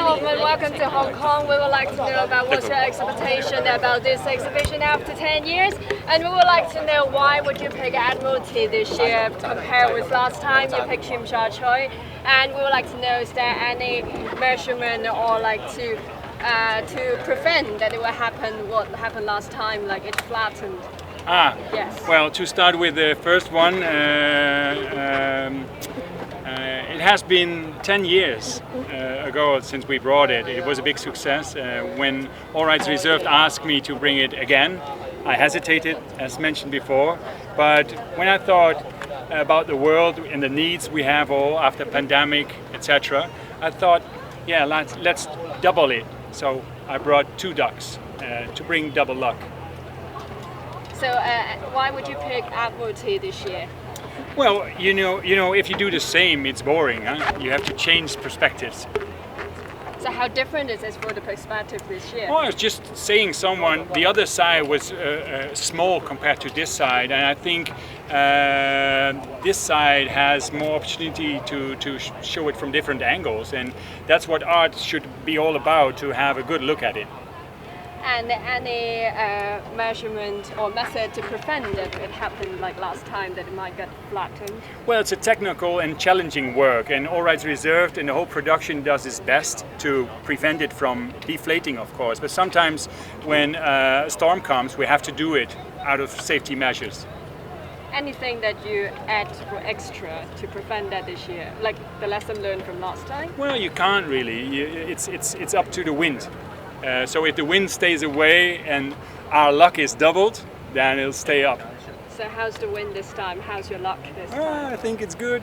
Hoffman, welcome to Hong Kong. We would like to know about what's your expectation about this exhibition after 10 years, and we would like to know why would you pick Admiralty this year compared with last time you picked TMHK, and we would like to know is there any measurement or like to prevent that it will happen what happened last time, like it flattened. Yes. Well, to start with the first one, it has been 10 years ago since we brought it. It was a big success. When All Rights Reserved asked me to bring it again, I hesitated, as mentioned before. But when I thought about the world and the needs we have all after pandemic, etc., I thought, yeah, let's double it. So I brought 2 ducks to bring double luck. So why would you pick Admiralty this year? Well, you know, if you do the same, it's boring. Huh? You have to change perspectives. So how different is this for the perspective this year? Well, it's just saying someone the other side was small compared to this side, and I think this side has more opportunity to show it from different angles, and that's what art should be all about, to have a good look at it. And any measurement or method to prevent that it happened like last time, that it might get flattened? Well, it's a technical and challenging work, and All Rights Reserved and the whole production does its best to prevent it from deflating, of course. But sometimes when a storm comes, we have to do it out of safety measures. Anything that you add or extra to prevent that this year, like the lesson learned from last time? Well, you can't really. It's up to the wind. So if the wind stays away and our luck is doubled, then it'll stay up. So how's the wind this time? How's your luck this time? I think it's good.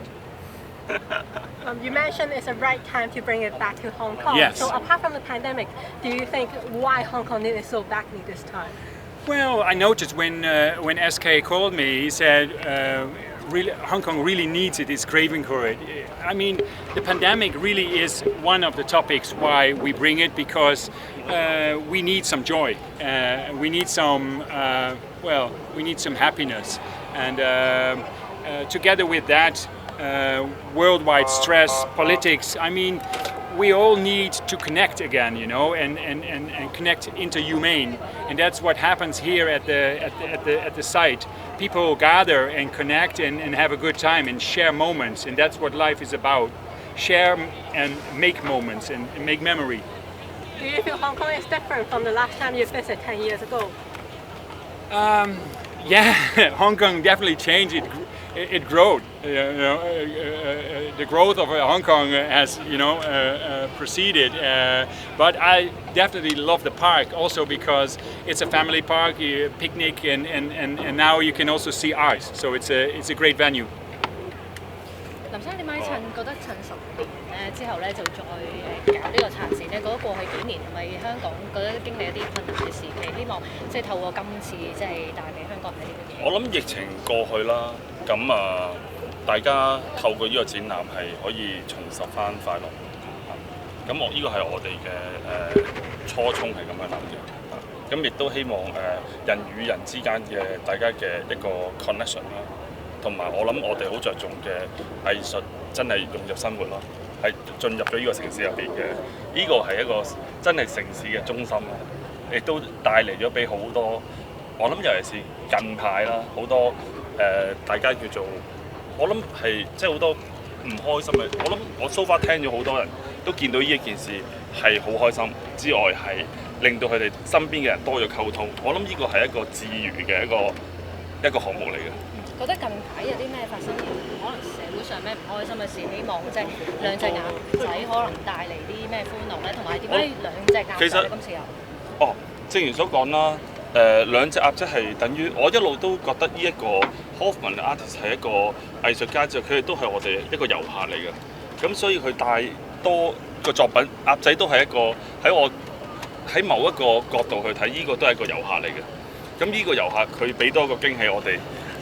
You mentioned it's the right time to bring it back to Hong Kong. Yes. So apart from the pandemic, do you think why Hong Kong needed so badly this time? Well, I noticed when SK called me, he said really, Hong Kong really needs it, is craving for it. I mean, the pandemic really is one of the topics why we bring it, because we need some joy. We need some, we need some happiness. And together with that, worldwide stress, politics, I mean, we all need to connect again, you know, and connect interhumane, and that's what happens here at the site. People gather and connect and have a good time and share moments, and that's what life is about. Share and make moments and make memory. Do you feel Hong Kong is different from the last time you visited 10 years ago? Yeah, Hong Kong definitely changed. It grew. The growth of Hong Kong has, proceeded. But I definitely love the park also because it's a family park, you picnic, and now you can also see art. So it's a great venue. 林生，點解覺得趁10年之後咧就再搞呢個策展咧？覺得過去幾年係咪香港覺得經歷一啲困難嘅時期，希望即係透過今次即係帶俾香港人呢啲嘢？我諗疫情過去啦，咁大家透過呢個展覽係可以重拾翻快樂。咁呢個係我哋嘅初衷係咁樣諗嘅。咁亦都希望人與人之間嘅大家嘅一個 connection 啦。同埋我諗我哋好着重嘅藝術真係融入生活咯，係進入咗呢個城市入邊嘅，呢個係一個真係城市嘅中心啦，亦都帶嚟咗俾好多，我諗尤其是近排啦，好多大家叫做，我諗係即係好多唔開心嘅，我諗我 so far 聽咗好多人都見到呢一件事係好開心之外，係令到佢哋身邊嘅人多咗溝通，我諗呢個係一個治癒嘅一個項目嚟嘅。覺得近排有啲咩發生可能社會上咩唔開心嘅事，希望即係兩隻鴨仔可能帶嚟啲咩歡樂咧，同埋點解兩隻鴨仔今次有？正如所講啦，兩隻鴨仔係等於我一路都覺得呢一個 Hoffman 嘅 artist 係一個藝術家之後，佢哋都係我哋一個遊客嚟嘅。咁所以佢帶多個作品，鴨仔都係一個喺某一個角度去睇，呢個都係一個遊客嚟嘅。咁呢個遊客佢俾多個驚喜我哋。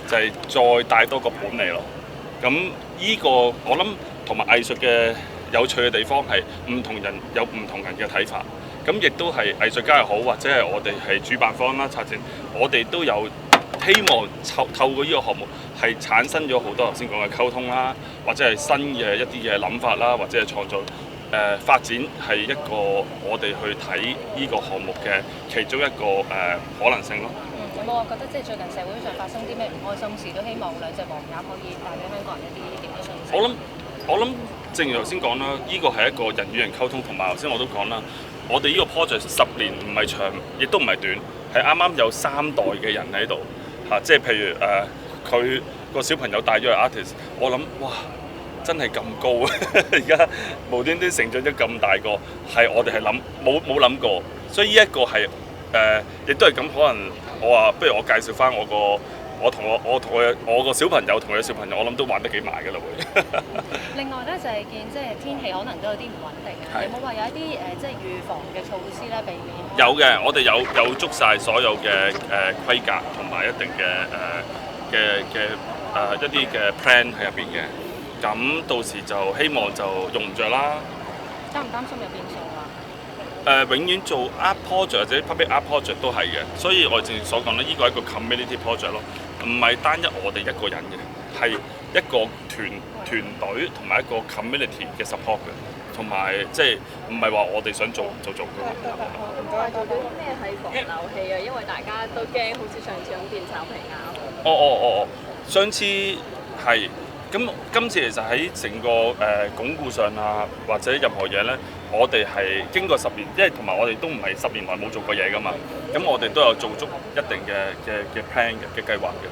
就係再帶多個本嚟咯。咁呢個我諗同埋藝術嘅有趣嘅地方係唔同人有唔同人嘅睇法。咁亦都係藝術家又好，或者係我哋係主辦方啦、策展，我哋都有希望透過呢個項目係產生咗好多頭先講嘅溝通啦，或者係新嘅一啲嘅諗法啦，或者係創造發展係一個我哋去睇呢個項目嘅其中一個可能性咯。有冇話覺得即係最近社會上發生啲咩唔開心事，都希望兩隻黃鴨可以帶俾香港人一啲點嘅信息？我諗，正如頭先講啦，呢個係一個人與人溝通，同埋頭先我都講啦，我哋呢個 project 10年唔係長，亦都唔係短，係啱啱有3代嘅人喺度嚇，即係譬如佢個小朋友帶咗係 artist， 我諗哇真係咁高啊！而家無端端成長咗咁大個，係我哋係冇諗過，所以呢一個係亦都係咁可能我話不如我介紹翻我個小朋友同佢嘅小朋友，我諗都玩得幾埋㗎啦會。另外咧就係見即係天氣可能都有啲唔穩定啊，有冇話有一啲即係預防嘅措施咧避免？有嘅，我哋有捉晒所有嘅規格同埋一定嘅一啲嘅 plan 喺入邊嘅，咁到時就希望就用唔着啦。擔唔擔心有變數啊？永遠做 art project 或者 public art project 都係嘅，所以我正如所講咧，呢個係一個 community project 咯，唔係單一我哋一個人嘅，係一個團隊同埋一個 community 嘅 support 嘅，同埋即係唔係話我哋想做就做嘅。做咗啲咩係防漏氣啊？因為大家都驚好似上次咁變橡皮鴨。上次係。咁今次其實喺成個鞏固上啊，或者任何嘢咧，我哋係經過10年，因為同埋我哋都唔係10年內冇做過嘢噶嘛，咁我哋都有做足一定嘅 plan 嘅計劃嘅。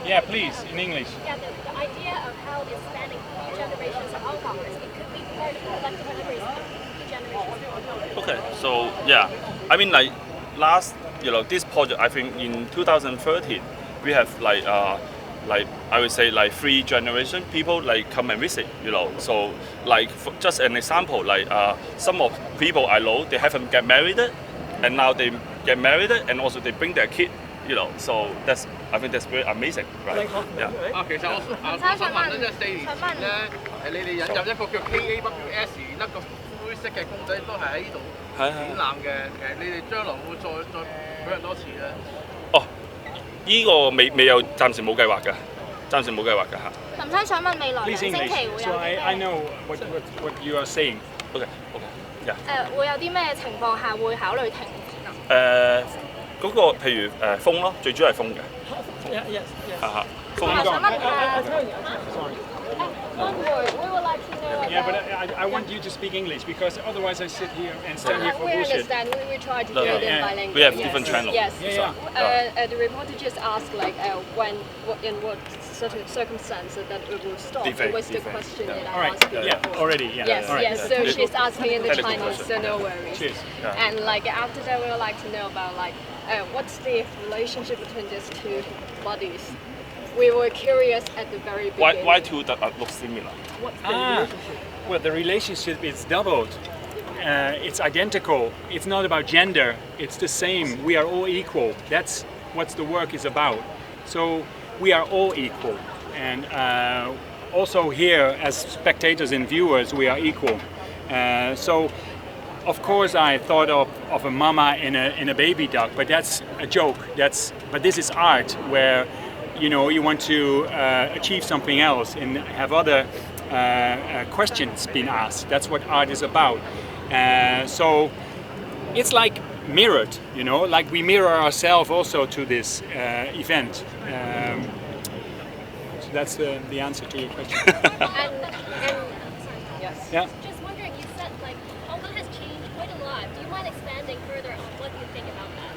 Yeah, please, in English. Yeah, the idea of how it's spanning two generations of Hong Kongers, it could be part of collective memories of two generations. Okay, so yeah, I mean like this project, I think in 2013 we have like I would say like 3 generation people like come and visit, So like just an example, like some of people I know they haven't get married, and now they get married, and also they bring their kid, So I think that's very amazing, right? Yeah. 其實我想問咧，即係4年前咧，你哋引入一個叫 KAWS 一個灰色嘅公仔，都係喺呢度展覽嘅。你哋將來會再舉行多次咧？呢個未有，暫時冇計劃㗎，嚇。林生想問未來2星期會有 So I know what you are saying. Okay. Yeah. 會有啲咩情況下會考慮停展啊？嗰個譬如風咯，最主要係風嘅。Yes. 風。One word, we would like to know about... Yeah, but I want you to speak English because otherwise I sit here and stand here for we bullshit. understand, we try to do it in bilingual. We have different channels. Yes. Yeah. The reporter just asked in what circumstances that it will stop. Defect. Was the question that All I right. asked Yeah. before. Already. Yeah. Yes, All right. yes. So she's asking in the Technical Chinese, so question. no worries. Cheers. And after that, we would like to know about what's the relationship between these two bodies. We were curious at the very beginning. Why two that look similar? Well, the relationship is doubled. It's identical. It's not about gender. It's the same. We are all equal. That's what the work is about. So we are all equal. And also here, as spectators and viewers, we are equal. So, of course, I thought of a mama in a baby duck, but that's a joke. But this is art, where you want to achieve something else and have other questions being asked. That's what art is about. So it's like mirrored, like we mirror ourselves also to this event. So that's the answer to your question. Yes. Yeah. Just wondering, you said Hong Kong has changed quite a lot. Do you mind expanding further on what you think about that?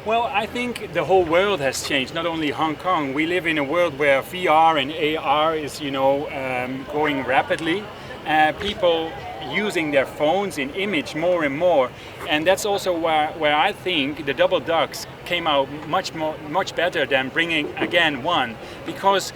Well, I think the whole world has changed, not only Hong Kong. We live in a world where VR and AR is, going rapidly. People using their phones in image more and more, and that's also where I think the double ducks came out much better than bringing again one, because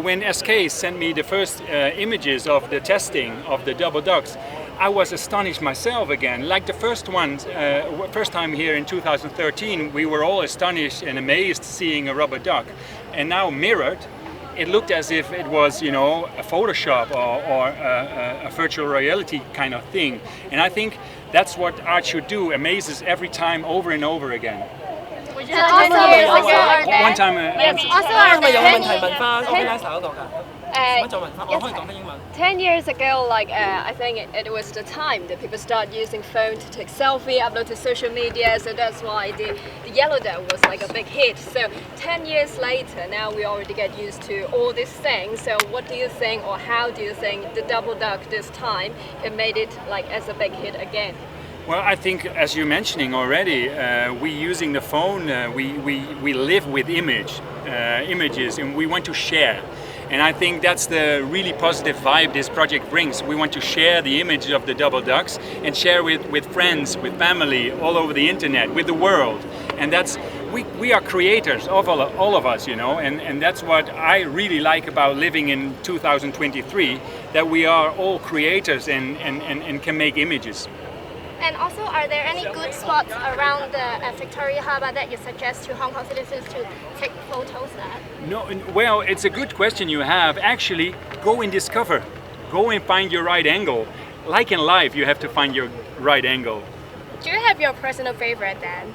when SK sent me the first images of the testing of the double ducks, I was astonished myself again. Like the first time here in 2013, we were all astonished and amazed seeing a rubber duck, and now mirrored, it looked as if it was, a Photoshop or a virtual reality kind of thing. And I think that's what art should do, amazes every time over and over again. One time. One time. 係咪有問題問翻 organizer 嗰個㗎？ 10 years ago, I think it was the time that people start using phone to take selfie, upload to social media. So that's why the yellow duck was like a big hit. So 10 years later, now we already get used to all these things. So what do you think, or how do you think the double duck this time can made it as a big hit again? Well, I think, as you're mentioning already, we using the phone. We live with images, and we want to share. And I think that's the really positive vibe this project brings. We want to share the image of the double ducks and share with friends, with family, all over the internet, with the world. And that's we are creators, all of us, and that's what I really like about living in 2023, that we are all creators and can make images. And also, are there any good spots around the Victoria Harbour that you suggest to Hong Kong citizens to take photos at? No, well, it's a good question you have. Actually, go and discover. Go and find your right angle. Like in life, you have to find your right angle. Do you have your personal favorite then?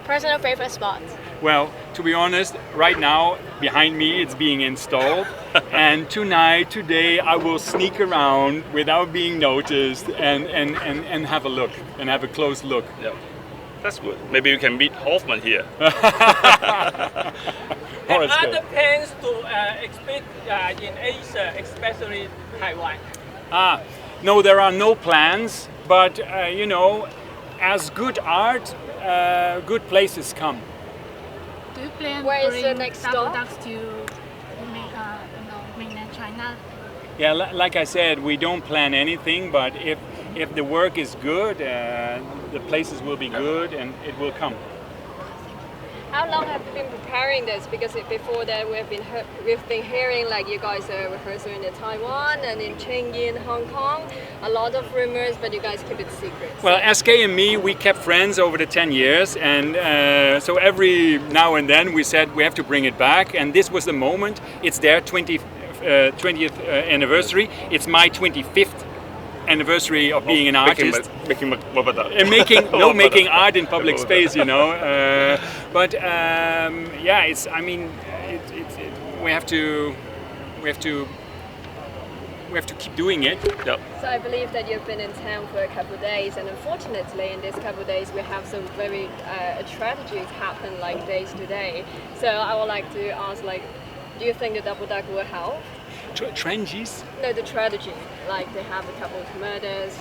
Personal favorite spot? Well, to be honest, right now, behind me, it's being installed. And today, I will sneak around without being noticed and have a look, and have a close look. Yeah. That's good. Maybe you can meet Hoffman here. And other plans to exhibit in Asia, especially Taiwan? No, there are no plans, but as good art, good places come. Do you plan Where is the bring next double stop? ducks to mainland China? Yeah, like I said, we don't plan anything, but if the work is good, the places will be good and it will come. How long have you been preparing this? Because before that we've been hearing you guys are rehearsing in Taiwan and in Chengdu, Hong Kong. A lot of rumors, but you guys keep it secret. Well, SK and me, we kept friends over the 10 years, and so every now and then we said we have to bring it back, and this was the moment. It's their 20th anniversary. It's my 25th anniversary of being an artist. Making making art in public space, But it's. I mean, we have to keep doing it. Yep. So I believe that you've been in town for a couple of days, and unfortunately, in these couple of days, we have some very tragedies happen days today. So I would like to ask, do you think the double duck will help? Trenches? No, the tragedy. They have a couple of murders.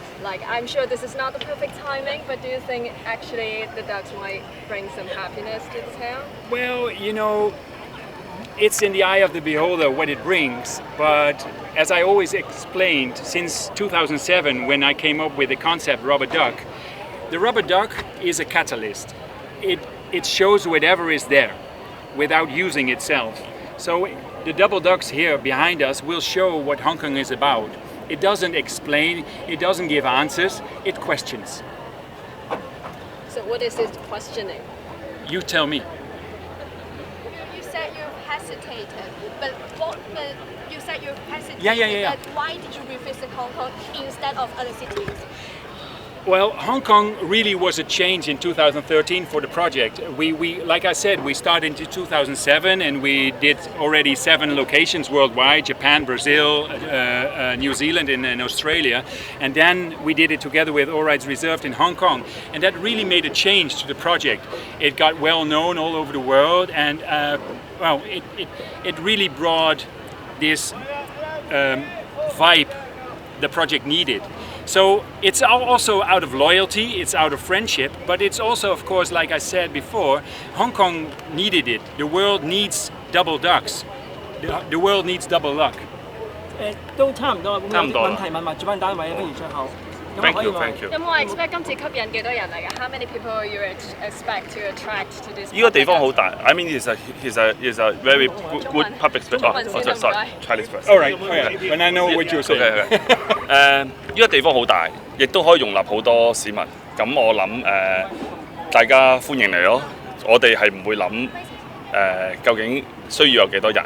I'm sure this is not the perfect timing, but do you think actually the ducks might bring some happiness to the town? Well, it's in the eye of the beholder what it brings, but as I always explained, since 2007 when I came up with the concept rubber duck, the rubber duck is a catalyst. It shows whatever is there without using itself. So the double ducks here behind us will show what Hong Kong is about. It doesn't explain, it doesn't give answers, it questions. So what is this questioning? You tell me. You said you hesitated, but you said you hesitated. Yeah. But why did you revisit Hong Kong instead of other cities? Well, Hong Kong really was a change in 2013 for the project. We like I said, we started in 2007 and we did already 7 locations worldwide: Japan, Brazil, New Zealand, and Australia. And then we did it together with All Rights Reserved in Hong Kong. And that really made a change to the project. It got well known all over the world, and it really brought this vibe the project needed. So it's also out of loyalty, it's out of friendship, but it's also, of course, like I said before, Hong Kong needed it. The world needs double ducks. The world needs double luck. 都差唔多，咁有啲問題問埋主辦單位，不如最後。Thank you. 有冇 expect 今次吸引幾多人嚟㗎？ How many people you expect to attract to this? 呢個地方好大。I mean, it's a very good public space. Sorry, Chinese first. All right. When I know what you're saying. 呢個地方好大，亦都可以容納好多市民。咁我諗大家歡迎嚟咯。我哋係唔會諗究竟需要有幾多人。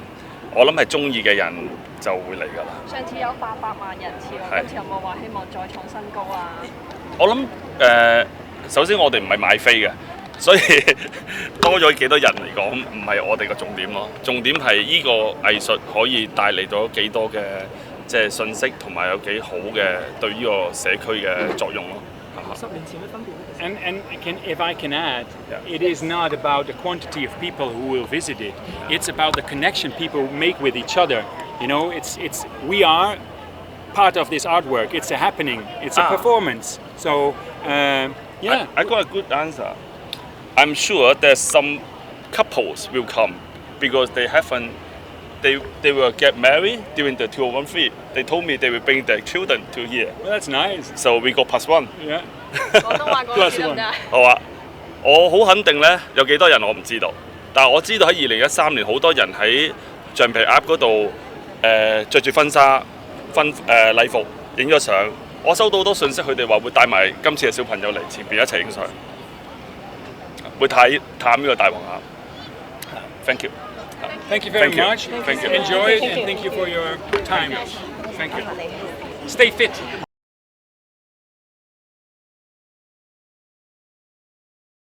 我諗係中意嘅人就會嚟㗎啦。上次有800萬人次喎，今次有冇話希望再創新高啊？我諗首先我哋唔係買飛嘅，所以多咗幾多人嚟講，唔係我哋個重點咯。重點係呢個藝術可以帶嚟咗幾多嘅即係信息，同埋有幾好嘅對呢個社區嘅作用咯。And if I can add, it is not about the quantity of people who will visit it. It's about the connection people make with each other. You know, we are part of this artwork. It's a happening. It's a performance. So, yeah. I got a good answer. I'm sure there's some couples will come because they haven't. They will get married during the 2013. They told me they will bring their children to here. Well, that's nice. So we go +1. Yeah. 廣東話講得得唔得？好啊，我好肯定咧，有幾多人我唔知道，但係我知道喺2013年好多人喺橡皮鴨嗰度著住婚紗禮服影咗相。我收到好多信息，佢哋話會帶埋今次嘅小朋友嚟前邊一齊影相，會探呢個大黃鴨。Thank you. Thank you very much. Thank you. Enjoy it and thank you for your time. Thank you. Stay fit.